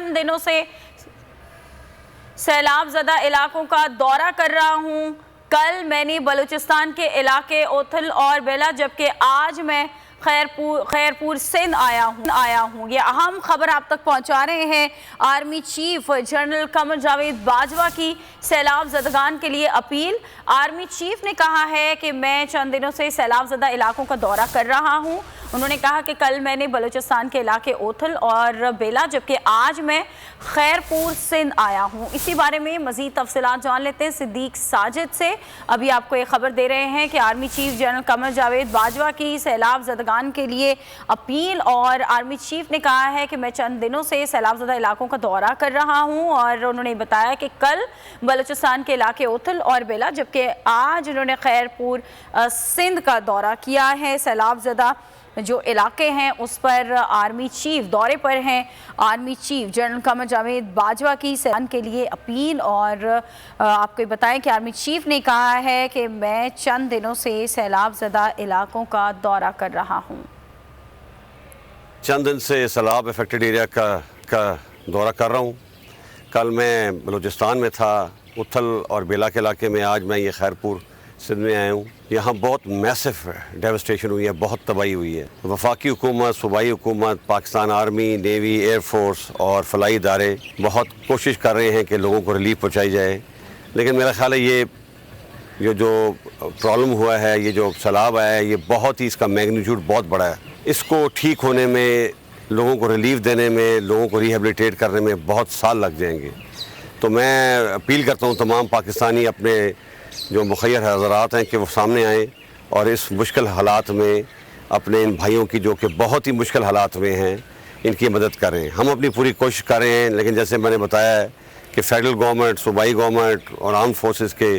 چند دنوں سے سیلاب زدہ علاقوں کا دورہ کر رہا ہوں۔ کل میں نے بلوچستان کے علاقے اوتھل اور بیلا، جبکہ آج میں خیرپور سندھ آیا ہوں۔ یہ اہم خبر آپ تک پہنچا رہے ہیں army chief general Qamar Javed Bajwa کی سیلاب زدگان کے لیے اپیل۔ آرمی چیف نے کہا ہے کہ میں چند دنوں سے سیلاب زدہ علاقوں کا دورہ کر رہا ہوں۔ انہوں نے کہا کہ کل میں نے بلوچستان کے علاقے اوتھل اور بیلا، جبکہ آج میں خیرپور سندھ آیا ہوں۔ اسی بارے میں مزید تفصیلات جان لیتے ہیں صدیق ساجد سے۔ ابھی آپ کو یہ خبر دے رہے ہیں کہ army chief general Qamar Javed Bajwa کی سیلاب زدگان کے لیے اپیل، اور آرمی چیف نے کہا ہے کہ میں چند دنوں سے سیلاب زدہ علاقوں کا دورہ کر رہا ہوں، اور انہوں نے بتایا کہ کل بلوچستان کے علاقے اوتھل اور بیلا، جبکہ آج انہوں نے خیرپور سندھ کا دورہ کیا ہے۔ سیلاب زدہ جو علاقے ہیں اس پر آرمی چیف دورے پر ہیں۔ Army chief general Qamar Javed Bajwa کی سیلاب کے لیے اپیل، اور آپ کو بتائیں کہ آرمی چیف نے کہا ہے کہ میں چند دنوں سے سیلاب زدہ علاقوں کا دورہ کر رہا ہوں۔ چند دن سے سیلاب افیکٹڈ ایریا کا دورہ کر رہا ہوں۔ کل میں بلوچستان میں تھا، اوتھل اور بیلا کے علاقے میں۔ آج میں یہ خیرپور سندھ میں آیا ہوں۔ یہاں بہت میسف ڈیوسٹیشن ہوئی ہے، بہت تباہی ہوئی ہے۔ وفاقی حکومت، صوبائی حکومت، Pakistan army, navy, air force اور فلائی ادارے بہت کوشش کر رہے ہیں کہ لوگوں کو ریلیف پہنچائی جائے، لیکن میرا خیال ہے یہ جو پرابلم ہوا ہے، یہ جو سیلاب آیا ہے، یہ بہت ہی اس کا میگنیچیوڈ بہت بڑا ہے۔ اس کو ٹھیک ہونے میں، لوگوں کو ریلیف دینے میں، لوگوں کو ریہیبلیٹیٹ کرنے میں بہت سال لگ جائیں گے۔ تو میں اپیل کرتا ہوں تمام پاکستانی اپنے جو مخیر حضرات ہیں کہ وہ سامنے آئیں اور اس مشکل حالات میں اپنے ان بھائیوں کی جو کہ بہت ہی مشکل حالات میں ہیں، ان کی مدد کریں۔ ہم اپنی پوری کوشش کر رہے ہیں، لیکن جیسے میں نے بتایا ہے کہ فیڈرل گورنمنٹ، صوبائی گورنمنٹ اور آرم فورسز کے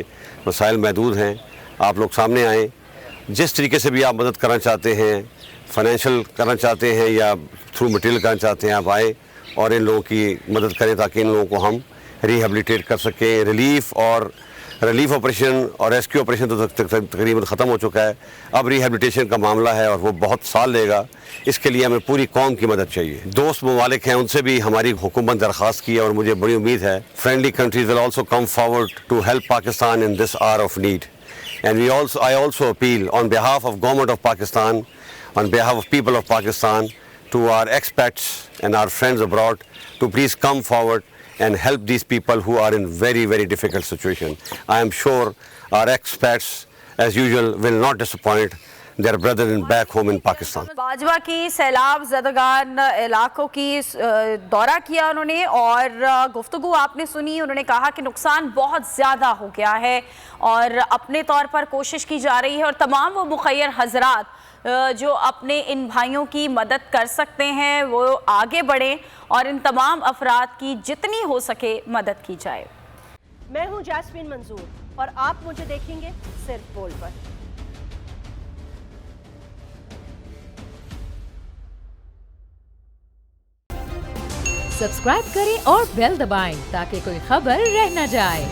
وسائل محدود ہیں۔ آپ لوگ سامنے آئیں، جس طریقے سے بھی آپ مدد کرنا چاہتے ہیں، فائنینشیل کرنا چاہتے ہیں یا تھرو مٹیریل کرنا چاہتے ہیں، آپ آئیں اور ان لوگوں کی مدد کریں تاکہ ان لوگوں کو ہم ریہیبلیٹیٹ کر سکیں۔ ریلیف آپریشن اور ریسکیو آپریشن تو تقریباً ختم ہو چکا ہے، اب ریہیبلیٹیشن کا معاملہ ہے اور وہ بہت سال لے گا۔ اس کے لیے ہمیں پوری قوم کی مدد چاہیے۔ دوست ممالک ہیں، ان سے بھی ہماری حکومت درخواست کی ہے اور مجھے بڑی امید ہے friendly countries will also come forward to help Pakistan in this hour of need, and I also appeal on behalf of Government of Pakistan, on behalf of people of Pakistan, to our expats and our friends abroad to please come forward and help these people who are in very, very difficult situation. I am sure our expats, as usual, will not disappoint their brethren back home in Pakistan. Bajwa کی سیلاب زدگان علاقوں کی دورہ کیا انہوں نے، اور گفتگو آپ نے سنی۔ انہوں نے کہا کہ نقصان بہت زیادہ ہو گیا ہے اور اپنے طور پر کوشش کی جا رہی ہے، اور تمام وہ مخیر حضرات جو اپنے ان بھائیوں کی مدد کر سکتے ہیں وہ آگے بڑھیں اور ان تمام افراد کی جتنی ہو سکے مدد کی جائے۔ میں ہوں جاسمین منظور اور آپ مجھے دیکھیں گے صرف بول پر۔ سبسکرائب کریں اور بیل دبائیں تاکہ کوئی خبر رہ نہ جائے۔